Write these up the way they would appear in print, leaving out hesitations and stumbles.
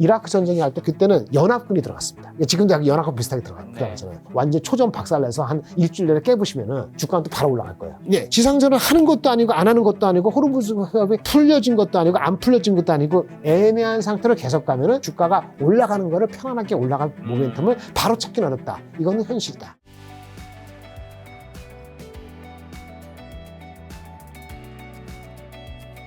이라크 전쟁이 할 때 그때는 연합군이 들어갔습니다. 지금도 연합군 비슷하게 들어가잖아요. 완전 초전 박살내서 한 일주일 내내 깨부시면은 주가는 또 바로 올라갈 거예요. 예, 지상전을 하는 것도 아니고 안 하는 것도 아니고 호르무즈 해협이 풀려진 것도 아니고 안 풀려진 것도 아니고 애매한 상태로 계속 가면은 주가가 올라가는 거를 편안하게 올라갈 모멘텀을 바로 찾기는 어렵다. 이거는 현실이다.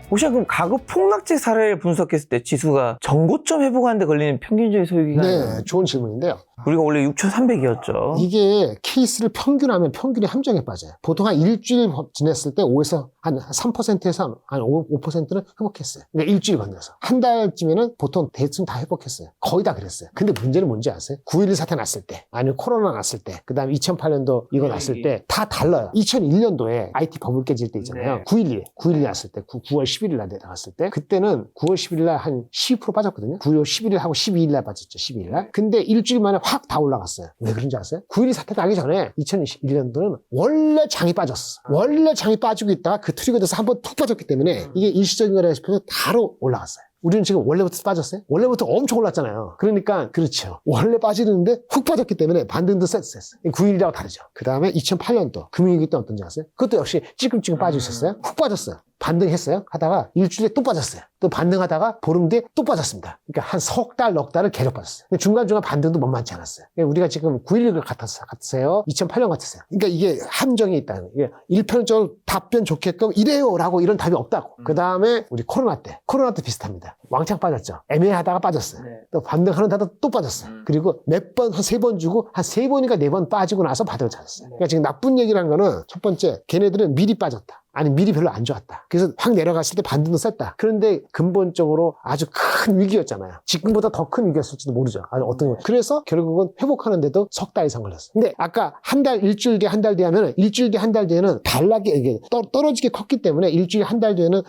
혹시 그럼 가급 폭락지 사례를 분석했을 때 지수가 전고점 회복하는 데 걸리는 평균적인 소요기간이 네, 좋은 질문인데요. 우리가 원래 6,300이었죠. 이게 케이스를 평균하면 평균이 함정에 빠져요. 보통 한 일주일 지냈을 때 5에서 한 3%에서 한 5%는 회복했어요. 그러니까 일주일 건너서. 한 달쯤에는 보통 대충 다 회복했어요. 거의 다 그랬어요. 근데 문제는 뭔지 아세요? 9.11 사태 났을 때, 아니면 코로나 났을 때, 그 다음에 2008년도 이거 났을 때 다 달라요. 2001년도에 IT 버블 깨질 때 있잖아요. 9.12 났을 때, 9월 11일 날 내려갔을 때, 그때는 9월 11일 날 한 12% 빠졌거든요. 9월 11일 하고 12일 날 빠졌죠. 12일 날. 근데 일주일 만에 확 다 올라갔어요. 왜 그런지 아세요? 9.12 사태 나기 전에 2021년도는 원래 장이 빠졌어. 원래 장이 빠지고 있다가 그 트리거돼서 한번 툭 빠졌기 때문에 이게 일시적인 거라 싶어서 바로 올라갔어요. 우리는 지금 원래부터 빠졌어요? 원래부터 엄청 올랐잖아요. 그러니까 그렇죠. 원래 빠지는데 훅 빠졌기 때문에 반등도 셌어요. 9.11이라고 다르죠. 그 다음에 2008년도 금융위기 때 어떤지 아세요? 그것도 역시 찔끔찔끔 빠지고 있었어요. 훅 빠졌어요. 반등했어요. 하다가 일주일에 또 빠졌어요. 또 반등하다가 보름 뒤에 또 빠졌습니다. 그러니까 한 석 달, 넉 달을 계속 빠졌어요. 근데 중간중간 반등도 만만치 않았어요. 그러니까 우리가 지금 9.11 같았어요. 2008년 같았어요. 그러니까 이게 함정이 있다는 거예요. 일편적으로 답변 좋게끔 이래요 라고 이런 답이 없다고. 그 다음에 우리 코로나 때 비슷합니다. 왕창 빠졌죠. 애매하다가 빠졌어요. 네. 또 반등하는 다도 또 빠졌어요. 그리고 몇 번, 한 3번 주고 한 3번인가 4번 빠지고 나서 바닥을 찾았어요. 그러니까 지금 나쁜 얘기라는 거는 첫 번째, 걔네들은 미리 빠졌다. 아니 미리 별로 안 좋았다. 그래서 확 내려갔을 때 반등도 셌다. 그런데 근본적으로 아주 큰 위기였잖아요. 지금보다 더 큰 위기였을지도 모르죠. 아니 어떤 거. 그래서 결국은 회복하는데도 석 달 이상 걸렸어요. 근데 아까 한 달, 일주일 뒤, 한 달 뒤 하면은 일주일 뒤, 한 달 뒤에는 단락이 이게 떨어지게 컸기 때문에 일주일, 한 달 뒤에는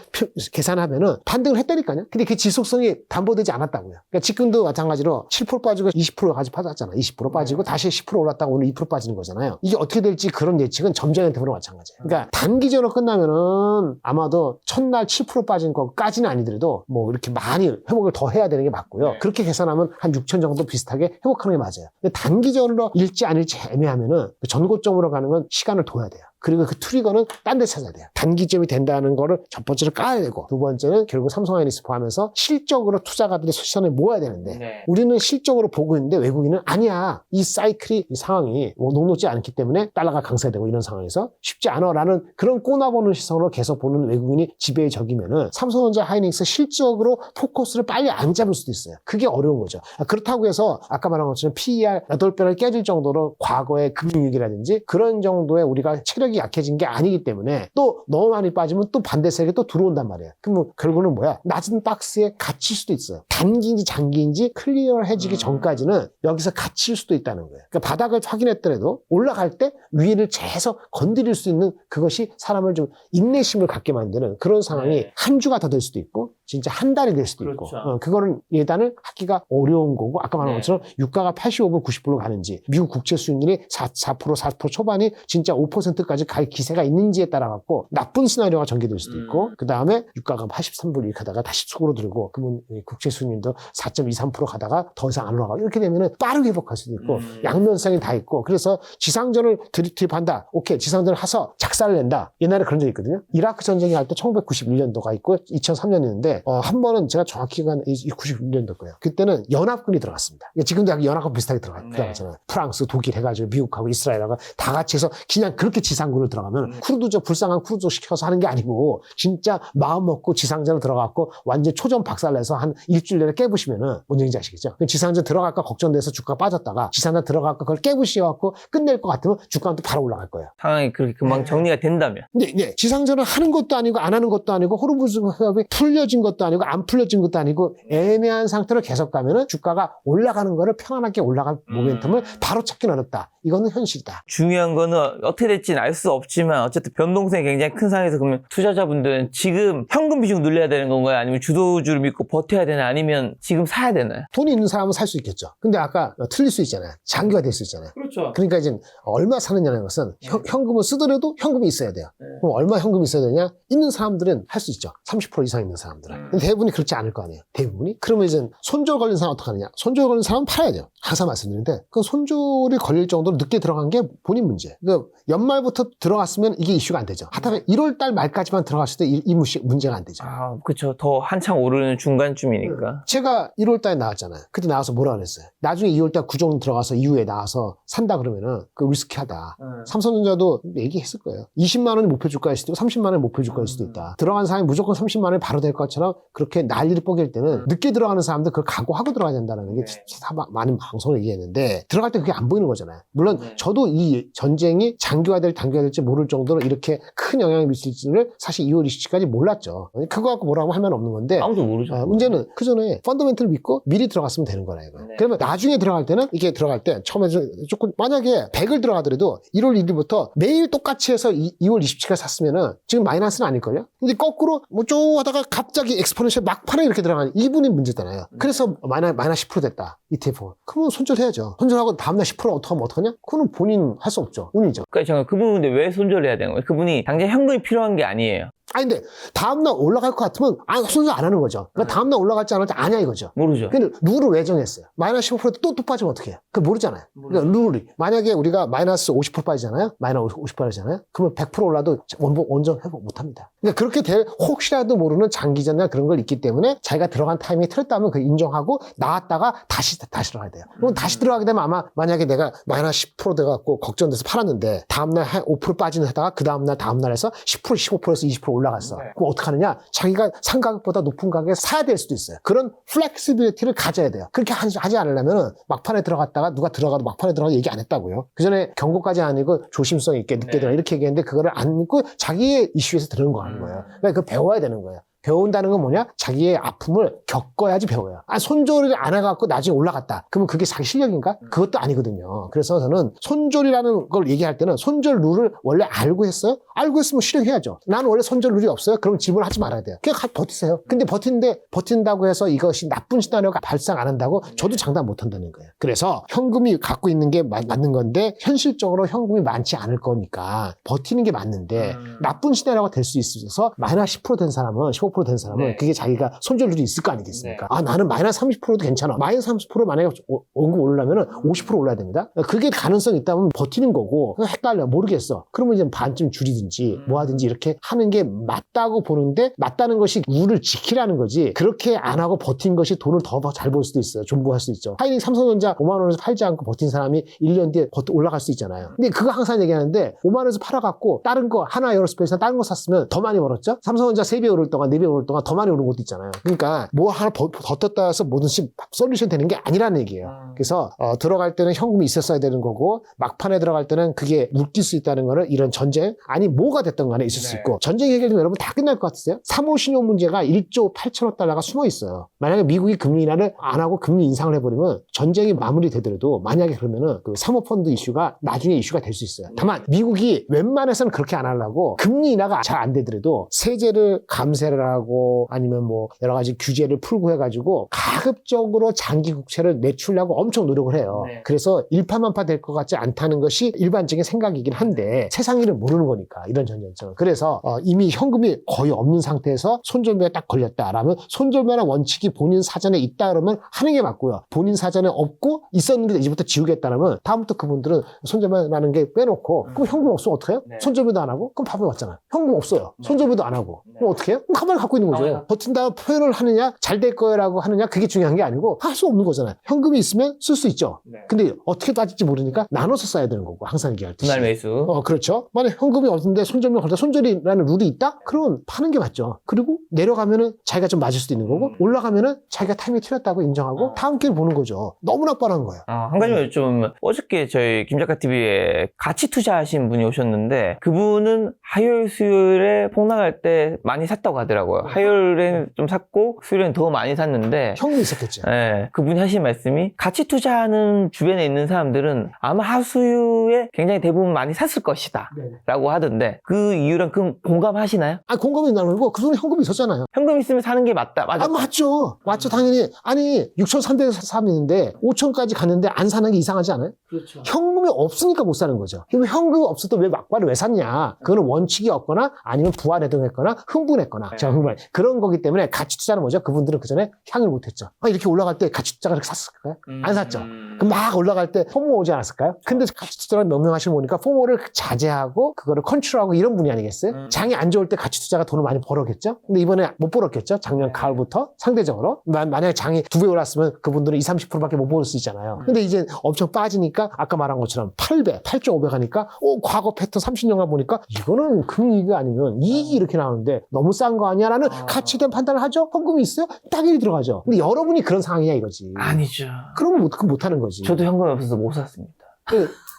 계산하면은 반등을 했다니까요. 근데 그 지속성이 담보되지 않았다고요. 그러니까 지금도 마찬가지로 7% 빠지고 20%까지 빠졌잖아. 20% 빠지고 다시 10% 올랐다가 오늘 2% 빠지는 거잖아요. 이게 어떻게 될지 그런 예측은 점쟁이한테보다 마찬가지예요. 그러니까 단기적으로 끝나면은 아마도 첫날 7% 빠진 것까지는 아니더라도 뭐 이렇게 많이 회복을 더 해야 되는 게 맞고요. 그렇게 계산하면 한 6천 정도 비슷하게 회복하는 게 맞아요. 근데 단기적으로 일지 아닐지 애매하면은 그 전고점으로 가는 건 시간을 둬야 돼요. 그리고 그 트리거는 딴 데 찾아야 돼요. 단기점이 된다는 거를 첫 번째로 까야 되고, 두 번째는 결국 삼성하이닉스 포함해서 실적으로 투자가들의 시선을 모아야 되는데 우리는 실적으로 보고 있는데 외국인은 아니야. 이 사이클이, 이 상황이 뭐 녹록지 않기 때문에 달러가 강세되고 이런 상황에서 쉽지 않아라는 그런 꼬나보는 시선으로 계속 보는 외국인이 지배의 적이면은 삼성전자 하이닉스 실적으로 포커스를 빨리 안 잡을 수도 있어요. 그게 어려운 거죠. 그렇다고 해서 아까 말한 것처럼 PER 8배를 깨질 정도로 과거의 금융위기라든지 그런 정도의 우리가 체력이 약해진 게 아니기 때문에 또 너무 많이 빠지면 또 반대 세력이 또 들어온단 말이에요. 그럼 결국은 뭐야? 낮은 박스에 갇힐 수도 있어요. 단기인지 장기인지 클리어해지기 전까지는 여기서 갇힐 수도 있다는 거예요. 그러니까 바닥을 확인했더라도 올라갈 때 위를 재서 건드릴 수 있는 그것이 사람을 좀 인내심을 갖게 만드는 그런 상황이 한 주가 더 될 수도 있고 진짜 한 달이 될 수도 있고 그거는 예단을 하기가 어려운 거고 아까 말한 것처럼 유가가 85불, 90불로 가는지 미국 국채 수익률이 4% 초반이 진짜 5%까지 갈 기세가 있는지에 따라 갖고 나쁜 시나리오가 전개될 수도 있고 그 다음에 유가가 83불 이렇게 하다가 다시 축으로 들고 그러면 국채 수익률도 4.23% 가다가 더 이상 안 올라가고 이렇게 되면은 빠르게 회복할 수도 있고 양면성이 다 있고 그래서 지상전을 투입한다. 오케이 지상전을 해서 작살을 낸다. 옛날에 그런 적이 있거든요. 이라크 전쟁이 할 때 1991년도가 있고 2003년이었는데 한 번은 제가 정확히 간 91년도 거예요. 그때는 연합군이 들어갔습니다. 지금도 연합군 비슷하게 들어가잖아요. 프랑스, 독일 해가지고 미국하고 이스라엘하고 다 같이 해서 그냥 그렇게 지상군을 들어가면 쿠르드족 불쌍한 쿠르드족 시켜서 하는 게 아니고 진짜 마음 먹고 지상전을 들어갔고 완전 초전 박살내서 한 일주일 내내 깨부시면은 뭔 얘기인지 아시겠죠? 지상전 들어갈까 걱정돼서 주가가 빠졌다가 지상전 들어갈까 그걸 깨부시갖고 끝낼 것 같으면 주가는 또 바로 올라갈 거예요. 상황이 그렇게 금방 정리가 된다면. 네. 지상전을 하는 것도 아니고 안 하는 것도 아니고 호르무즈 해협이 풀려진 것도 아니고 안 풀려진 것도 아니고 애매한 상태로 계속 가면은 주가가 올라가는 거를 편안하게 올라갈 모멘텀을 바로 찾기는 어렵다. 이거는 현실이다. 중요한 거는 어떻게 될지는 알 수 없지만 어쨌든 변동성이 굉장히 큰 상황에서 그러면 투자자분들은 지금 현금 비중 늘려야 되는 건가요? 아니면 주도주를 믿고 버텨야 되나? 아니면 지금 사야 되나요? 돈이 있는 사람은 살 수 있겠죠. 근데 아까 틀릴 수 있잖아요. 장기화 될 수 있잖아요. 그렇죠. 그러니까 이제 얼마 사느냐는 것은 현금을 쓰더라도 현금 현금이 있어야 돼요. 그럼 얼마 현금이 있어야 되냐? 있는 사람들은 할 수 있죠. 30% 이상 있는 사람들은. 근데 대부분이 그렇지 않을 거 아니에요. 대부분이. 그러면 이제 손절 걸린 사람 어떻게 하느냐? 손절 걸린 사람은 팔아야 돼요. 항상 말씀드리는데 그 손절이 걸릴 정도로 늦게 들어간 게 본인 문제. 그러니까 연말부터 들어갔으면 이게 이슈가 안 되죠. 하다가 1월 달 말까지만 들어갔을 때 이 문제가 안 되죠. 아, 그쵸. 더 한창 오르는 중간쯤이니까. 제가 1월 달에 나왔잖아요. 그때 나와서 뭐라 그랬어요? 나중에 2월 달 구정 들어가서 이후에 나와서 산다 그러면은 그 리스키하다. 삼성전자도 얘기했을 거예요. 20만 원이 목표 주가일 수도 있고 30만 원이 목표 주가일 수도 있다. 들어간 사람이 무조건 30만 원이 바로 될 것처럼 그렇게 난리를 뽀갤 때는 늦게 들어가는 사람들 그걸 각오하고 들어가야 된다는 게 진짜 많은 방송을 얘기했는데 들어갈 때 그게 안 보이는 거잖아요. 물론 저도 이 전쟁이 장기화될지 단기화될지 모를 정도로 이렇게 큰 영향을 미칠지를 사실 2월 27일까지 몰랐죠. 그거 갖고 뭐라고 할 말 없는 건데 아무도 모르죠. 문제는 그 전에 펀더멘트를 믿고 미리 들어갔으면 되는 거라 이거. 그러면 나중에 들어갈 때는 이게 들어갈 때 처음에 조금 만약에 100을 들어가더라도 1월 1일부터 매일 똑같이 해서 2월 27일까지 샀으면은 지금 마이너스는 아닐걸요? 근데 거꾸로 뭐 쭉 하다가 갑자기 엑스포넨셜 막판에 이렇게 들어가는 이분이 문제잖아요. 그래서 마이너스 10% 됐다. ETF. 그러면 손절해야죠. 손절하고 다음날 10% 어떡하면 어떡하냐? 그건 본인 할 수 없죠. 운이죠. 그러니까 잠깐 그분 근데 왜 손절해야 되는 거예요? 그분이 당장 현금이 필요한 게 아니에요. 아니 근데 다음날 올라갈 것 같으면 손절 안 하는 거죠. 그러니까 다음날 올라갈지 안 할지 아냐 이거죠. 모르죠. 근데 룰을 왜 정했어요? 마이너스 15% 또 빠지면 어떻게 해요? 그거 모르잖아요. 그러니까 룰이 만약에 우리가 마이너스 50% 빠지잖아요. 마이너스 50% 빠지잖아요. 그러면 100% 올라도 원전 회복 못합니다. 그러니까 그렇게 될 혹시라도 모르는 장기전이나 그런 걸 있기 때문에 자기가 들어간 타이밍이 틀렸다면 그 인정하고 나왔다가 다시 들어가야 돼요. 그럼 다시 들어가게 되면 아마 만약에 내가 마이너스 10% 돼갖고 걱정돼서 팔았는데 다음날 한 5% 빠지는 하다가 그 다음날에서 10% 15%에서 20% 올라갔어. 그럼 어떡하느냐? 자기가 산 가격보다 높은 가격에 사야 될 수도 있어요. 그런 플렉시빌리티를 가져야 돼요. 그렇게 하지 않으려면 막판에 들어갔다가 누가 들어가도 막판에 들어가도 얘기 안 했다고요. 그 전에 경고까지 아니고 조심성 있게 늦게 들어가 이렇게 얘기했는데 그거를 안 믿고 자기의 이슈에서 들은 거 하는 거예요. 그러니까 그거 배워야 되는 거예요. 배운다는 건 뭐냐? 자기의 아픔을 겪어야지 배워요. 손절을 안 해갖고 나중에 올라갔다. 그러면 그게 자기 실력인가? 그것도 아니거든요. 그래서 저는 손절이라는 걸 얘기할 때는 손절 룰을 원래 알고 했어요? 알고 했으면 실행해야죠. 나는 원래 손절 룰이 없어요? 그럼 지분을 하지 말아야 돼요. 그냥 버티세요. 근데 버틴다고 해서 이것이 나쁜 시나리오가 발생 안 한다고 저도 장담 못 한다는 거예요. 그래서 현금이 갖고 있는 게 맞는 건데 현실적으로 현금이 많지 않을 거니까 버티는 게 맞는데 나쁜 시나리오가 될 수 있어서 마이너스 10% 된 사람은 15%된 사람은 그게 자기가 손절률이 있을 거 아니겠습니까? 아, 나는 마이너스 30%도 괜찮아. 마이너스 30% 만약에 원금 오르려면 50% 올라야 됩니다. 그게 가능성이 있다면 버티는 거고 헷갈려 모르겠어. 그러면 이제 반쯤 줄이든지 뭐 하든지 이렇게 하는 게 맞다고 보는데 맞다는 것이 룰을 지키라는 거지 그렇게 안 하고 버틴 것이 돈을 더 잘 벌 수도 있어요. 존버할 수 있죠. 하이닉 삼성전자 5만 원에서 팔지 않고 버틴 사람이 1년 뒤에 올라갈 수 있잖아요. 근데 그거 항상 얘기하는데 5만 원에서 팔아갖고 다른 거 하나 에어로스페이스나 다른 거 샀으면 더 많이 벌었죠. 삼성전자 3배 오를 동안 4배 오를 동안 더 많이 오른 것도 있잖아요. 그러니까 뭐 하나 더 떴다 해서 뭐든지 솔루션 되는 게 아니라는 얘기예요. 그래서 들어갈 때는 현금이 있었어야 되는 거고 막판에 들어갈 때는 그게 묶일 수 있다는 거는 이런 전쟁 아니 뭐가 됐던 간에 있을 수 있고 전쟁 해결되면 여러분 다 끝날 것 같으세요? 사모신용 문제가 1조 8천억 달러가 숨어 있어요. 만약에 미국이 금리 인하를 안 하고 금리 인상을 해버리면 전쟁이 마무리되더라도 만약에 그러면은 그 사모펀드 이슈가 나중에 이슈가 될 수 있어요. 다만 미국이 웬만해서는 그렇게 안 하려고 금리 인하가 잘 안 되더라도 세제를 감세를 하고 아니면 뭐 여러 가지 규제를 풀고 해가지고 가급적으로 장기 국채를 내추려고 엄청 노력을 해요. 그래서 일파만파 될 것 같지 않다는 것이 일반적인 생각이긴 한데 세상 일을 모르는 거니까 이런 전쟁처럼. 그래서 이미 현금이 거의 없는 상태에서 손절매가 딱 걸렸다라면 손절매라는 원칙이 본인 사전에 있다 그러면 하는 게 맞고요. 본인 사전에 없고 있었는데 이제부터 지우겠다라면 다음부터 그분들은 손절매라는 게 빼놓고 그럼 현금 없으면 어떡해요? 손절매도 안 하고 그럼 밥을 왔잖아요. 현금 없어요. 손절매도 안 하고 그럼 어떻게 해요? 그럼 가만히 갖고 있는 거죠. 버틴다 표현을 하느냐 잘 될 거라고 하느냐 그게 중요한 게 아니고 할 수 없는 거잖아요. 현금이 있으면 쓸 수 있죠. 근데 어떻게 따질지 모르니까 나눠서 써야 되는 거고 항상 얘기할듯이. 분할 매수. 그렇죠. 만약 현금이 없는데 손절매 걸다 손절이라는 룰이 있다? 그러면 파는 게 맞죠. 그리고 내려가면은 자기가 좀 맞을 수도 있는 거고 올라가면은 자기가 타이밍이 틀렸다고 인정하고 다음 기회를 보는 거죠. 너무나 뻔한 거예요. 한 가지만 여쭤보면 어저께 저희 김작가TV에 같이 투자하신 분이 오셨는데 그분은 화요일 수요일에 폭락할 때 많이 샀다고 하더라고요. 하시더라고요. 하이올은 좀 샀고 수요일은 더 많이 샀는데 현금이 있었겠죠. 네, 그분이 하신 말씀이 가치 투자하는 주변에 있는 사람들은 아마 하수유에 굉장히 대부분 많이 샀을 것이다 네. 라고 하던데 그 이유랑 그 공감하시나요? 아, 공감이 나누고 그 돈에 현금이 있었잖아요. 현금 있으면 사는 게 맞다. 맞아. 아, 맞죠. 맞죠. 당연히. 아니, 6,303있는데 5,000까지 갔는데 안 사는 게 이상하지 않아요? 그렇죠. 현금이 없으니까 못 사는 거죠. 그럼 현금이 없어도 왜 막발을 왜 샀냐? 그거는 원칙이 없거나 아니면 부활해동했거나 흥분했거나. 제가 흥분. 그런 거기 때문에 가치 투자는 뭐죠? 그분들은 그 전에 향을 못 했죠. 아, 이렇게 올라갈 때 가치 투자가 이렇게 샀을까요? 안 샀죠. 그럼 막 올라갈 때 포모 오지 않았을까요? 근데 가치 투자를 명명하시는 보니까 포모를 자제하고 그거를 컨트롤하고 이런 분이 아니겠어요? 장이 안 좋을 때 가치 투자가 돈을 많이 벌었겠죠? 근데 이번에 못 벌었겠죠? 작년 가을부터 상대적으로. 만약에 장이 2배 올랐으면 그분들은 20-30%밖에 못 벌 수 있잖아요. 근데 이제 엄청 빠지니까 아까 말한 것처럼 8배, 8.5배 가니까 과거 패턴 30년간 보니까 이거는 금이익이 아니면 이익이 이렇게 나오는데 너무 싼 거 아니야? 라는 가치된 판단을 하죠? 현금이 있어요? 딱일이 들어가죠. 근데 여러분이 그런 상황이야 이거지. 아니죠. 그러면 못하는 거지. 저도 현금이 없어서 못 샀습니다.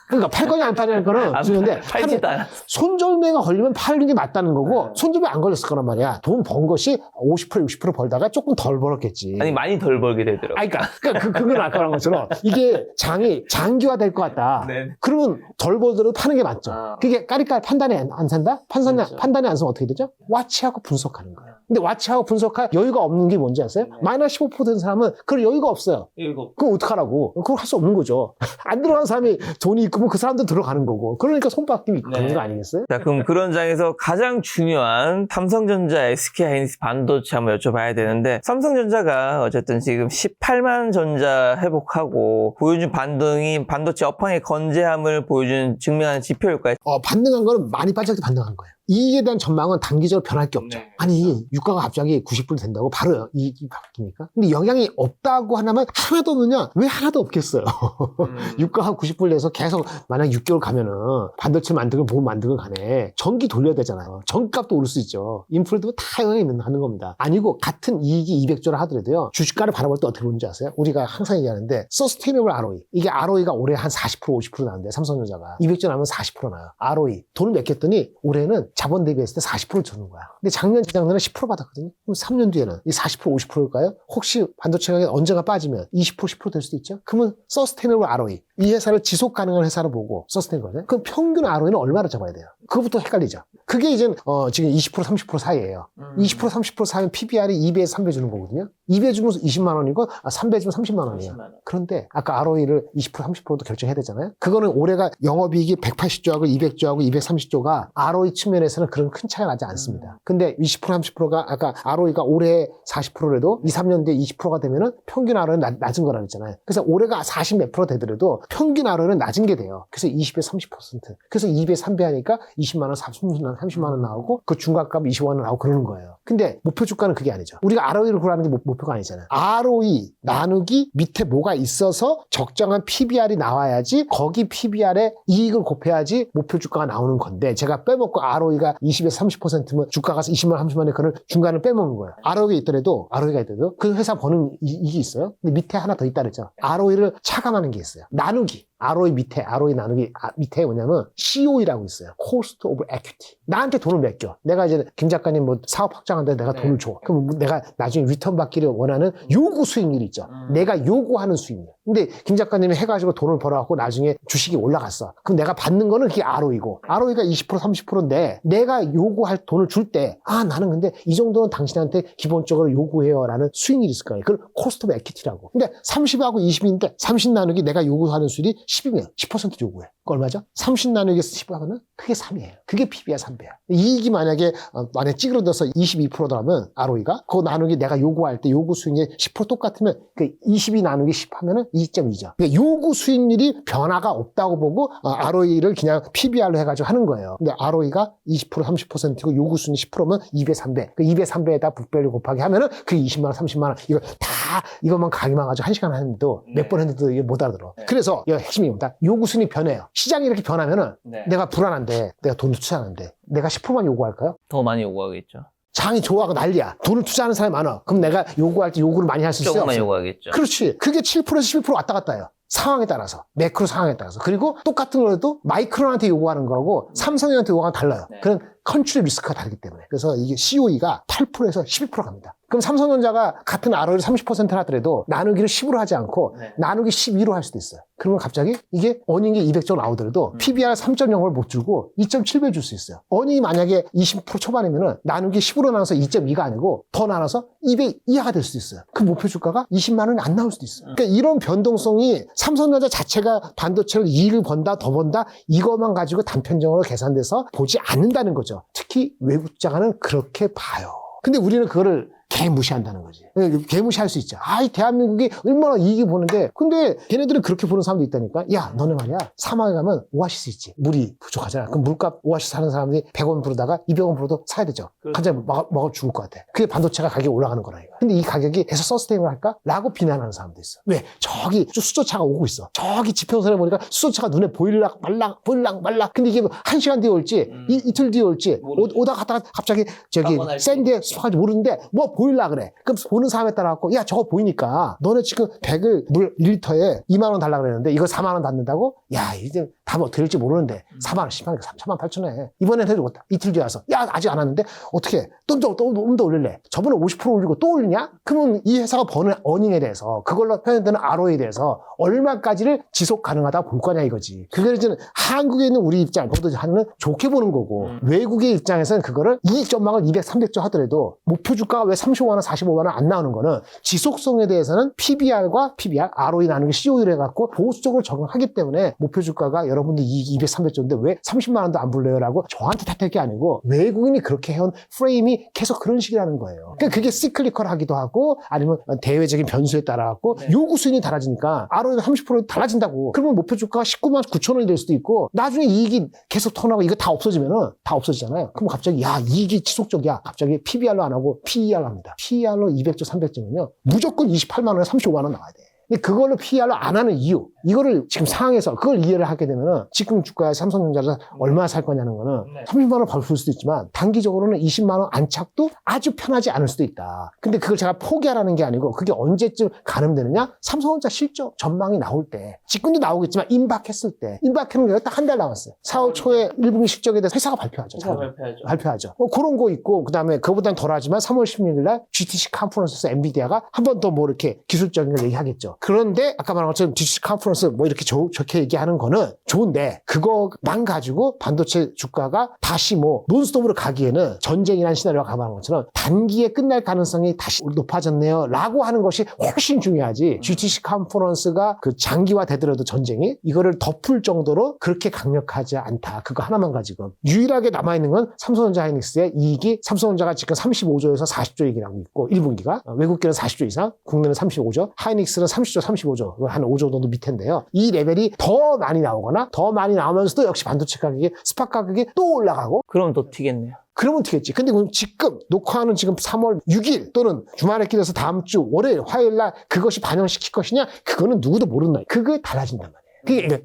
그러니까 팔 거냐 안 팔냐는 거는 중요한데 팔지도 않았어. 손절매가 걸리면 팔는 게 맞다는 거고 손절매 안 걸렸을 거란 말이야. 돈 번 것이 50% 60% 벌다가 조금 덜 벌었겠지. 아니 많이 덜 벌게 되더라고요. 아니, 그러니까 그건 아까 말한 것처럼 이게 장이 장기화 될 것 같다. 네. 그러면 덜 벌더라도 파는 게 맞죠. 그게 까리까리 판단에 안 산다? 그렇죠. 판단에 안 서면 어떻게 되죠? 와치하고 분석하는 거예요. 근데 와치하고 분석할 여유가 없는 게 뭔지 아세요? 마이너스 15%된 사람은 그럴 여유가 없어요. 그럼 어떡하라고? 그걸 할 수 없는 거죠. 안 들어간 사람이 돈이 있고 그 사람도 들어가는 거고. 그러니까 손바뀜이 그런 거 아니겠어요? 자, 그럼 그런 장에서 가장 중요한 삼성전자, SK하이닉스 반도체 한번 여쭤봐야 되는데 삼성전자가 어쨌든 지금 18만 전자 회복하고 보여준 반등이 반도체 업황의 건재함을 보여준 증명하는 지표일까요? 반등한 거는 많이 빠졌게 반등한 거예요. 이익에 대한 전망은 단기적으로 변할 게 없죠. 네. 아니, 유가가 갑자기 90불 된다고 바로 이익이 바뀝니까? 근데 영향이 없다고 하나만 하나도 없느냐? 왜 하나도 없겠어요? 유가가 90불 돼서 계속 만약 6개월 가면은 반도체 만들건 뭐 만들건 간에 전기 돌려야 되잖아요. 전기값도 오를 수 있죠. 인플레도 다 영향이 하는 겁니다. 아니고 같은 이익이 200조를 하더라도요. 주식가를 바라볼 때 어떻게 보는지 아세요? 우리가 항상 얘기하는데 Sustainable ROE. 이게 ROE가 올해 한 40% 50% 나는데 삼성전자가 200조 나면 40% 나요. ROE. 돈을 맡겼더니 올해는 자본 대비했을 때 40% 주는 거야. 근데 작년, 재작년에 10% 받았거든요. 그럼 3년 뒤에는 이 40%, 50%일까요? 혹시 반도체 가격이 언젠가 빠지면 20%, 10% 될 수도 있죠? 그러면 Sustainable ROE. 이 회사를 지속 가능한 회사로 보고 Sustainable. 그럼 평균 ROE는 얼마나 잡아야 돼요? 그것부터 헷갈리죠. 그게 이제 지금 20%, 30% 사이예요. 20%, 30% 사이면 PBR이 2배에서 3배 주는 거거든요. 2배 주면 20만 원이고 3배 주면 30만 원이에요. 그런데 아까 ROE를 20%, 30%도 결정해야 되잖아요. 그거는 올해가 영업이익이 180조하고 200조하고 230조가 ROE 측면에서는 그런 큰 차이가 나지 않습니다. 근데 20%, 30%가 아까 ROE가 올해 40%라도 2, 3년 뒤에 20%가 되면은 평균 ROE는 낮은 거라 그랬잖아요. 그래서 올해가 40 몇 프로 되더라도 평균 ROE는 낮은 게 돼요. 그래서 20에 30%. 그래서 2배, 3배 하니까 20만 원, 30만 원 나오고 그 중간값 20만 원 나오고 그러는 거예요. 근데 목표 주가는 그게 아니죠. 우리가 ROE를 구하는 게 목표가 아니잖아요. ROE 나누기 밑에 뭐가 있어서 적정한 PBR이 나와야지 거기 PBR에 이익을 곱해야지 목표 주가가 나오는 건데 제가 빼먹고 ROE가 20에서 30%면 주가가 20만 원, 30만 원에 그걸 중간을 빼먹는 거예요. ROE가 있더라도 그 회사 버는 이익이 있어요. 근데 밑에 하나 더 있다 그랬죠. ROE를 차감하는 게 있어요. 나누기. ROE 밑에, ROE 나누기 밑에 뭐냐면 COE라고 있어요. Cost of Equity. 나한테 돈을 맡겨. 내가 이제 김 작가님 뭐 사업 확장하는데 내가 돈을 줘. 그럼 내가 나중에 리턴 받기를 원하는 요구 수익률이 있죠. 내가 요구하는 수익률. 근데 김 작가님이 해가지고 돈을 벌어갖고 나중에 주식이 올라갔어. 그럼 내가 받는 거는 그게 ROE고 ROE가 20% 30%인데 내가 요구할 돈을 줄 때 나는 근데 이 정도는 당신한테 기본적으로 요구해요 라는 수익률이 있을 거예요. 그걸 Cost of Equity라고. 근데 30하고 20인데 30 나누기 내가 요구하는 수익이 10이면 10% 요구해. 그 얼마죠? 30 나누기 10하면 그게 3이에요. 그게 PBR 3배야. 이익이 만약에 찌그러져서 22%라면 ROE가 그거 나누기 내가 요구할 때 요구 수익률이 10% 똑같으면 그 22 나누기 10 하면은 2.2죠. 그러니까 요구 수익률이 변화가 없다고 보고 ROE를 그냥 PBR로 해가지고 하는 거예요. 근데 ROE가 20% 30%고 요구 수익률이 10%면 2배 3배. 그 2배 3배에다 북배를 곱하기 하면은 그게 20만 원 30만 원 이거 다 이것만 가기만 가지고 1시간 했는데도 몇 번 했는데도 이게 못 알아들어. 그래서 이거 핵심이 뭐다? 요구 수익률이 변해요. 시장이 이렇게 변하면은 내가 불안한데 내가 돈을 투자하는데 내가 10%만 요구할까요? 더 많이 요구하겠죠. 장이 좋아하고 난리야. 돈을 투자하는 사람이 많아. 그럼 내가 요구할 때 요구를 많이 할 수 있어요? 조금만 없어요? 요구하겠죠. 그렇지. 그게 7%에서 11% 왔다 갔다 해요. 상황에 따라서, 매크로 상황에 따라서. 그리고 똑같은 거라도 마이크론한테 요구하는 거하고 삼성한테 요구하는 건 달라요. 네. 그런 컨트리 리스크가 다르기 때문에. 그래서 이게 COE가 8%에서 12% 갑니다. 그럼 삼성전자가 같은 ROE를 30% 하더라도 나누기를 10으로 하지 않고 네. 나누기 12로 할 수도 있어요. 그러면 갑자기 이게 어닝이 200조 나오더라도 PBR 3.0을 못 주고 2.7배 줄 수 있어요. 어닝이 만약에 20% 초반이면은 나누기 10으로 나눠서 2.2가 아니고 더 나눠서 200 이하가 될 수도 있어요. 그 목표 주가가 20만 원이 안 나올 수도 있어요. 그러니까 이런 변동성이 삼성전자 자체가 반도체를 이익을 번다, 더 번다 이것만 가지고 단편적으로 계산돼서 보지 않는다는 거죠. 특히 외국 자가는 그렇게 봐요. 근데 우리는 그거를 개무시한다는 거지. 개무시할 수 있죠. 아이, 대한민국이 얼마나 이익이 보는데. 근데 걔네들은 그렇게 보는 사람도 있다니까. 야, 너네 말이야. 사막에 가면 오아시스 있지. 물이 부족하잖아. 그럼 물값 오아시스 사는 사람들이 100원 부르다가 200원 부르도 사야 되죠. 한잔 먹어 죽을 것 같아. 그게 반도체가 가격이 올라가는 거라니까. 근데 이 가격이 계속 서스테이블 할까? 라고 비난하는 사람도 있어. 왜? 저기 수소차가 오고 있어. 저기 지평선에 보니까 수소차가 눈에 보일락 말락. 근데 이게 뭐 1시간 뒤에 올지 이틀 뒤에 올지 오다 갔다가 갑자기 저기 샌드에 수박하지 모르는데 뭐 보일라 그래. 그럼 보는 사람에 따라 갖고 야 저거 보이니까 너네 지금 100을 물 1리터에 2만 원 달라 그랬는데 이거 4만 원 받는다고? 야 이제 답 어떻게 될지 모르는데 4만 원 10만 원 3만 8천 원에 이번엔 해도 이틀 뒤에 와서 야 아직 안 왔는데 어떻게 좀 더 올릴래? 저번에 50% 올리고 또 올리냐? 그러면 이 회사가 버는 어닝에 대해서 그걸로 표현되는 ROE에 대해서 얼마까지를 지속 가능하다고 볼 거냐 이거지. 그걸 이제 한국에 있는 우리 입장 보도자는 좋게 보는 거고 외국의 입장에서는 그거를 이익 전망을 200, 300조 하더라도 목표 주가가 왜 35만 원, 45만 원 안 나오는 거는 지속성에 대해서는 PBR과 PBR, ROE 나누기 COE를 해갖고 보수적으로 적용하기 때문에 목표 주가가 여러분들 이익 200, 300조인데 왜 30만 원도 안 불러요? 라고 저한테 탓할 게 아니고 외국인이 그렇게 해온 프레임이 계속 그런 식이라는 거예요. 그러니까 그게 시클리컬하기도 하고 아니면 대외적인 변수에 따라 갖고 요구 수준이 달라지니까 ROE가 30% 달라진다고. 그러면 목표 주가가 19만 9천 원이 될 수도 있고 나중에 이익이 계속 턴하고 이거 다 없어지면은 다 없어지잖아요. 그럼 갑자기 야 이익이 지속적이야. 갑자기 PBR로 안 하고 PER로 합니다. PER로 200조 300조면요 무조건 28만 원에 35만 원 나와야 돼. 근데 그걸로 PER로 안 하는 이유, 이거를 지금 상황에서 그걸 이해를 하게 되면은 지금 주가에 삼성전자를 얼마나 살 거냐는 거는 30만 원 벌 수도 있지만 단기적으로는 20만 원 안착도 아주 편하지 않을 수도 있다. 근데 그걸 제가 포기하라는 게 아니고 그게 언제쯤 가늠되느냐? 삼성전자 실적 전망이 나올 때, 지금도 나오겠지만 임박했을 때, 임박하는 게 딱 한 달 남았어요. 4월 초에 1분기 실적에 대해서 회사가 발표하죠. 발표하죠. 그런 거 있고 그다음에 그거보다는 덜하지만 3월 16일 날 GTC 컨퍼런스에서 엔비디아가 한 번 더 뭐 이렇게 기술적인 걸 얘기하겠죠. 그런데 아까 말한 것처럼 GTC 컨퍼런스 뭐 이렇게 좋게 얘기하는 거는 좋은데 그거만 가지고 반도체 주가가 다시 뭐 논스톱으로 가기에는 전쟁이라는 시나리오가 말한 것처럼 단기에 끝날 가능성이 다시 높아졌네요 라고 하는 것이 훨씬 중요하지. GTC 컨퍼런스가 그 장기화 되더라도 전쟁이 이거를 덮을 정도로 그렇게 강력하지 않다. 그거 하나만 가지고 유일하게 남아있는 건 삼성전자 하이닉스의 이익이 삼성전자가 지금 35조에서 40조 얘기를 하고 있고 1분기가 외국계는 40조 이상 국내는 35조 하이닉스는 30조 35조 한 5조 정도 밑인데요. 이 레벨이 더 많이 나오거나 더 많이 나오면서도 역시 반도체 가격이 스팟 가격이 또 올라가고 그럼 더 튀겠네요. 그러면 튀겠지. 근데 지금 녹화하는 지금 3월 6일 또는 주말에 끼려서 다음 주 월요일 화요일 날 그것이 반영시킬 것이냐 그거는 누구도 모른다. 그게 달라진단 말이에요.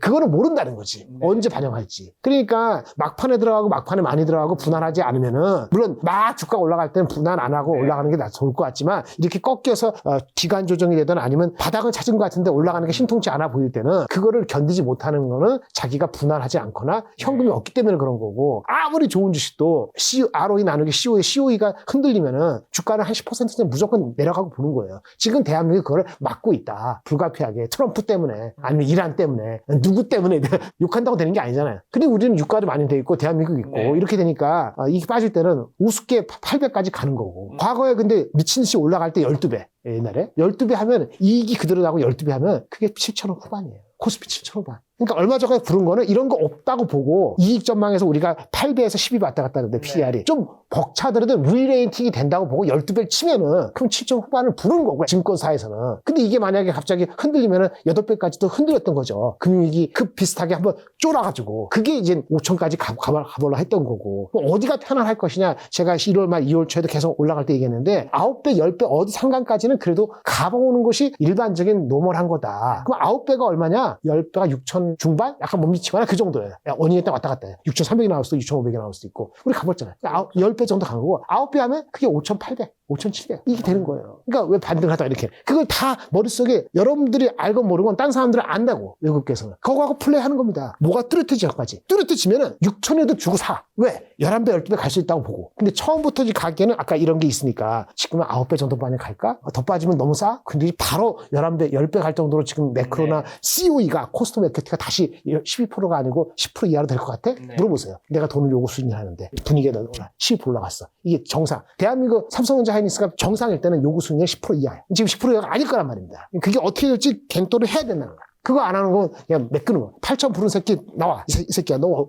그거는 모른다는 거지. 언제 반영할지. 그러니까 막판에 들어가고 막판에 많이 들어가고 분할하지 않으면은 물론 막 주가가 올라갈 때는 분할 안 하고 올라가는 게 좋을 것 같지만 이렇게 꺾여서 기간 조정이 되든 아니면 바닥을 찾은 것 같은데 올라가는 게 신통치 않아 보일 때는 그거를 견디지 못하는 거는 자기가 분할하지 않거나 현금이 없기 때문에 그런 거고 아무리 좋은 주식도 ROE 나누기 COE가 흔들리면은 주가는 한 10%는 무조건 내려가고 보는 거예요. 지금 대한민국이 그걸 막고 있다. 불가피하게 트럼프 때문에 아니면 이란 때문에 누구 때문에 욕한다고 되는 게 아니잖아요. 근데 우리는 유가도 많이 돼 있고 대한민국 있고 이렇게 되니까 이게 빠질 때는 우습게 800까지 가는 거고 과거에 근데 미친 듯이 올라갈 때 12배 옛날에 12배 하면 이익이 그대로 나고 12배 하면 그게 7,000원 후반이에요. 코스피 7,000원 후반. 그러니까 얼마 전에 부른 거는 이런 거 없다고 보고 이익 전망에서 우리가 8배에서 12배 왔다 갔다 하는데 PER이 좀 벅차더라도 리레이팅이 된다고 보고 12배를 치면은 그럼 7점 후반을 부른 거고요. 증권사에서는. 근데 이게 만약에 갑자기 흔들리면은 8배까지도 흔들렸던 거죠. 금융위기 급 비슷하게 한번 쫄아가지고 그게 이제 5천까지 가볼라 했던 거고 어디가 편안할 것이냐 제가 1월 말 2월 초에도 계속 올라갈 때 얘기했는데 9배 10배 어디 상간까지는 그래도 가보는 것이 일반적인 노멀한 거다. 그럼 9배가 얼마냐? 10배가 6천 중반? 약간 못 미치거나 그 정도예요. 어닝에 딱 왔다 갔다 해요. 6,300이 나올 수도 있고 6,500이 나올 수도 있고 우리 가봤잖아요. 10배 정도 간 거고 9배 하면 그게 5,800. 5,700 이게 되는 거예요. 그러니까 왜 반등하다 이렇게 그걸 다 머릿속에 여러분들이 알건 모르건 딴 사람들은 안다고 외국계에서는 그거하고 플레이하는 겁니다. 뭐가 뚜렷해지까지 뚜렷해지면은 6,000에도 주고 사. 왜? 11배 12배 갈 수 있다고 보고. 근데 처음부터 가기에는 아까 이런 게 있으니까 지금은 9배 정도 많이 갈까? 더 빠지면 너무 싸? 근데 바로 11배 10배 갈 정도로 지금 매크로나 COE가 코스트 마케팅가 다시 12%가 아니고 10% 이하로 될 것 같아? 물어보세요. 내가 돈을 요구 수준이 하는데 분위기가 10% 올라갔어. 이게 정상. 대한민국 삼성전자 하이닉스가 정상일 때는 요구 수준이 10% 이하야. 지금 10% 이하가 아닐 거란 말입니다. 그게 어떻게 될지 갱도를 해야 된다는 거야. 그거 안 하는 건 그냥 매끄는 거야. 8천 부른 새끼 나와. 이 새끼야. 너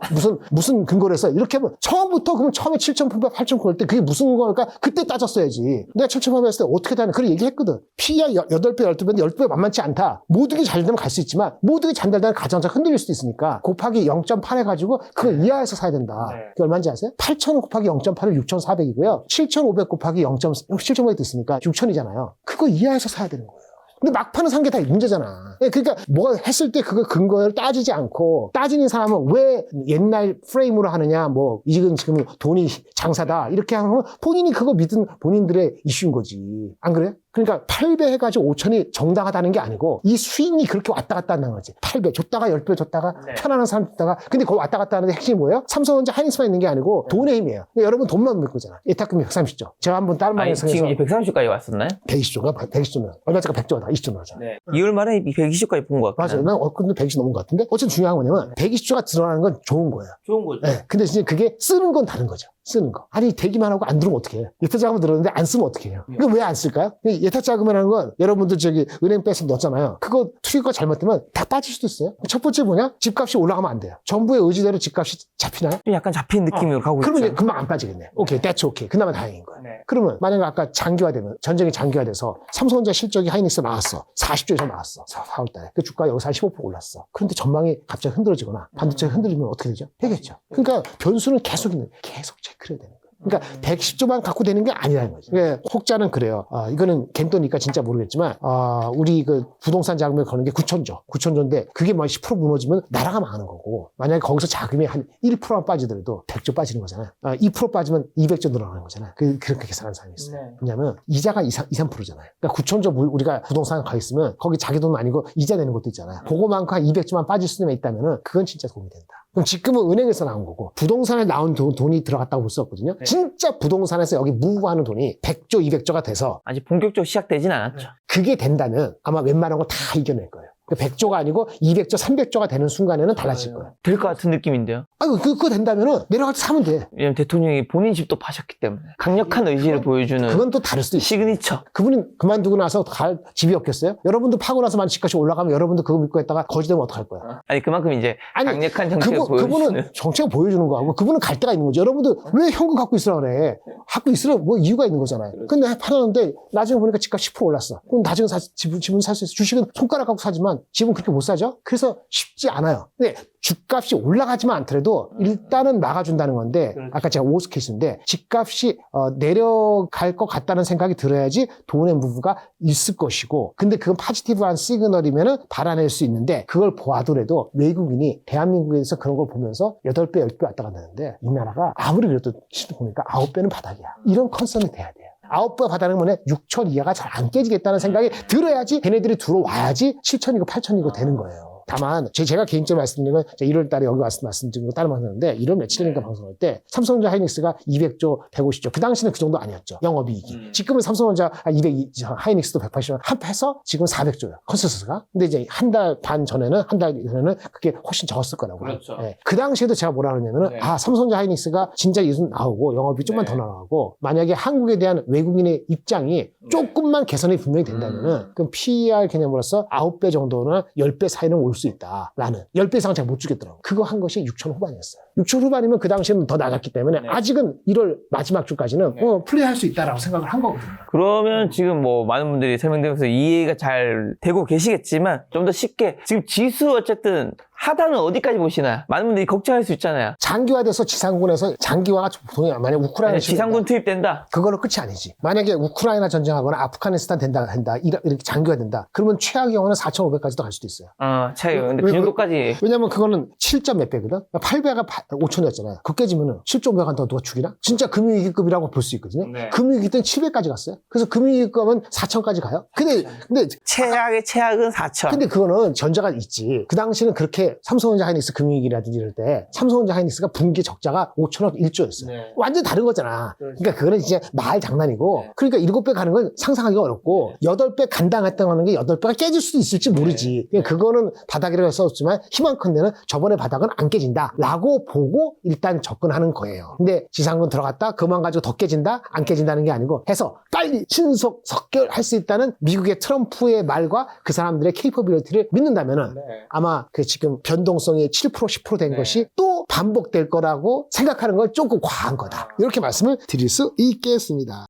무슨 근거로 해서 이렇게 하면 처음부터 그러면 처음에 7천 분배 8천 걸 때 그게 무슨 근거일까? 그때 따졌어야지. 내가 7천 분배 했을 때 어떻게 되나 그걸 얘기했거든. PER 8배 12배인데 10배 만만치 않다. 모든 게 잘 되면 갈 수 있지만 모든 게 잘 되면 가정자 흔들릴 수도 있으니까 곱하기 0.8 해가지고 그거 이하에서 사야 된다. 그게 얼마인지 아세요? 8천 곱하기 0.8은 6,400이고요. 7,500 곱하기 7,500도 있으니까 6,000이잖아요. 그거 이하에서 사야 되는 거예요. 근데 막판은 산 게 다 문제잖아. 그러니까 뭐가 했을 때 그거 근거를 따지지 않고 따지는 사람은 왜 옛날 프레임으로 하느냐 지금 돈이 장사다 이렇게 하면 본인이 그거 믿은 본인들의 이슈인 거지. 안 그래? 그러니까 8배 해가지고 5천이 정당하다는 게 아니고 이 수익이 그렇게 왔다 갔다 한다는 거지. 8배 줬다가 10배 줬다가 편안한 사람 줬다가 근데 거기 왔다 갔다 하는데 핵심이 뭐예요? 삼성전자 하이닉스만 있는 게 아니고 돈의 힘이에요. 그러니까 여러분 돈만 믿고 있잖아. 예탁금이 130조. 제가 한번 다른 방에서 지금 이제 130조까지 왔었나요? 120조가 120조면 얼마짜리가 100조다. 20조 나오잖아. 2월 말에 120조까지 본 것 같아요. 맞아요. 난 근데 120 넘은 것 같은데 어쨌든 중요한 거냐면 120조가 드러나는 건 좋은 거예요. 좋은 거죠. 네. 근데 진짜 그게 쓰는 건 다른 거죠. 쓰는 거. 아니 대기만 하고 안 들어오면 어떡해. 예탁자금 들었는데 안 쓰면 어떡해 해요. 이거 왜 안 쓸까요? 예탁자금이라는 건 여러분들 은행 빼서 넣었잖아요. 그거 투기가 잘못되면 다 빠질 수도 있어요. 첫 번째 뭐냐? 집값이 올라가면 안 돼요. 정부의 의지대로 집값이 잡히나요? 약간 잡힌 느낌으로 가고 있죠. 그러면 금방 안 빠지겠네. 오케이, that's okay. 그나마 다행인 거예요. 그러면 만약에 아까 장기화되면 전쟁이 장기화돼서 삼성전자 실적이 하이닉스 나왔어. 40조 이상 나왔어. 4월달에. 그 주가 여기서 한 15% 올랐어. 그런데 전망이 갑자기 흔들어지거나 반도체가 흔들리면 어떻게 되죠? 되겠죠. 그러니까 변수는 계속 체크해야 되는 거예요. 그러니까 110조만 갖고 되는 게 아니라는 거죠. 그러니까 혹자는 그래요. 이거는 겐또니까 진짜 모르겠지만 우리 그 부동산 자금을 거는 게 9천조인데 그게 뭐 10% 무너지면 나라가 망하는 거고 만약에 거기서 자금이 한 1%만 빠지더라도 100조 빠지는 거잖아요. 2% 빠지면 200조 늘어나는 거잖아요. 그렇게 계산하는 사람이 있어요. 왜냐하면 이자가 3%잖아요. 그러니까 9천조 우리가 부동산 가 있으면 거기 자기 돈 아니고 이자 내는 것도 있잖아요. 그거만큼 한 200조만 빠질 수는 있다면은 그건 진짜 도움이 된다. 그럼 지금은 은행에서 나온 거고 부동산에 나온 돈이 들어갔다고 볼 수 없거든요. 진짜 부동산에서 여기 무브하는 돈이 100조, 200조가 돼서 아직 본격적으로 시작되진 않았죠. 그게 된다면 아마 웬만한 거 다 이겨낼 거예요. 100조가 아니고 200조, 300조가 되는 순간에는 달라질 거예요. 될 것 같은 느낌인데요. 그거 된다면은 내려갈 때 사면 돼. 왜냐면 대통령이 본인 집도 파셨기 때문에 강력한 의지를 보여주는 그건 또 다를 수도 있어. 시그니처. 그분이 그만두고 나서 갈 집이 없겠어요? 여러분도 파고 나서 만 집값이 올라가면 여러분도 그거 믿고 했다가 거지되면 어떡할 거야? 아니 그만큼 이제 강력한 정책을 보여주는. 그분은 정책을 보여주는 거하고 그분은 갈 데가 있는 거죠. 여러분들 왜 현금 갖고 있으라 그래? 갖고 있으라 뭐 이유가 있는 거잖아요. 근데 팔았는데 나중에 보니까 집값 10% 올랐어. 그럼 나중에 집은 살 수 있어. 주식은 손가락 갖고 사지만 집은 그렇게 못 사죠. 그래서 쉽지 않아요. 근데 집값이 올라가지만 않더라도 일단은 막아준다는 건데 아까 제가 오스 케이스인데 집값이 내려갈 것 같다는 생각이 들어야지 돈의 무브가 있을 것이고 근데 그건 포지티브한 시그널이면은 달아낼 수 있는데 그걸 보아더라도 외국인이 대한민국에서 그런 걸 보면서 8배, 10배 왔다 간다는데 이 나라가 아무리 그래도 시도 보니까 9배는 바닥이야. 이런 컨설이 돼야 돼요. 9배 바다는 거는 6천 이하가 잘 안 깨지겠다는 생각이 들어야지 걔네들이 들어와야지 7천이고 8천이고 되는 거예요. 다만 제가 개인적으로 말씀드린 건 1월 달에 여기 와서 말씀드린 거 다른 방송인데 1월 며칠이니까 방송할 때 삼성전자 하이닉스가 200조, 150조 그 당시는 그 정도 아니었죠. 영업이익이. 지금은 삼성전자 200, 하이닉스도 180조 합해서 지금 400조예요. 컨센서스가. 근데 이제 한 달 반 전에는 그게 훨씬 적었을 거라고. 그렇죠. 네. 그 당시에도 제가 뭐라 그러냐면은 삼성전자 하이닉스가 진짜 이익 나오고 영업이 좀만 더 나오고 만약에 한국에 대한 외국인의 입장이 조금만 개선이 분명히 된다면은 그럼 PER 개념으로서 9배 정도나 10배 사이는 올 수 있다라는 10배 이상 잘 못 주겠더라고요. 그거 한 것이 6천 후반이었어요. 6천 후반이면 그 당시에는 더 나갔기 때문에 아직은 1월 마지막 주까지는 플레이할 수 있다라고 생각을 한 거거든요. 그러면 지금 뭐 많은 분들이 설명드리면서 이해가 잘 되고 계시겠지만 좀 더 쉽게 지금 지수 어쨌든 하단은 어디까지 보시나요? 많은 분들이 걱정할 수 있잖아요. 장기화돼서 지상군에서 장기화가 보통이 만약 우크라이나 지상군 투입된다. 그걸로 끝이 아니지. 만약에 우크라이나 전쟁하거나 아프가니스탄 된다 이렇게 장기화된다. 그러면 최악의 경우는 4,500까지도 갈 수도 있어요. 차이. 근데 그 정도까지. 왜냐면 그거는 7점 몇 배거든. 8배가 5천이었잖아요. 그거 깨지면은 7조 500원 더 누가 죽이나? 진짜 금융위기급이라고 볼 수 있거든요. 네. 금융위기 때는 700까지 갔어요. 그래서 금융위기급은 4천까지 가요. 근데 최악의 최악은 4천. 근데 그거는 전자가 있지. 그 당시는 그렇게 삼성전자 하이닉스 금융위기라든지 이럴 때 삼성전자 하이닉스가 분기 적자가 5천억 1조였어요. 네. 완전 다른 거잖아. 그렇죠. 그러니까 그거는 진짜 말 장난이고. 네. 그러니까 7배 가는 건 상상하기 어렵고 8배 간당했다고 하는 게 8배가 깨질 수도 있을지 모르지. 그러니까 그거는 바닥이라고 썼지만 희망컨대는 저번에 바닥은 안 깨진다 라고 보고 일단 접근하는 거예요. 근데 지상군 들어갔다 그만 가지고 더 깨진다 안 깨진다는 게 아니고 해서 빨리 신속 석결할 수 있다는 미국의 트럼프의 말과 그 사람들의 케이퍼빌리티를 믿는다면은 네. 아마 그 지금 변동성이 7% 10%된 네. 것이 또 반복될 거라고 생각하는 건 조금 과한 거다. 이렇게 말씀을 드릴 수 있겠습니다.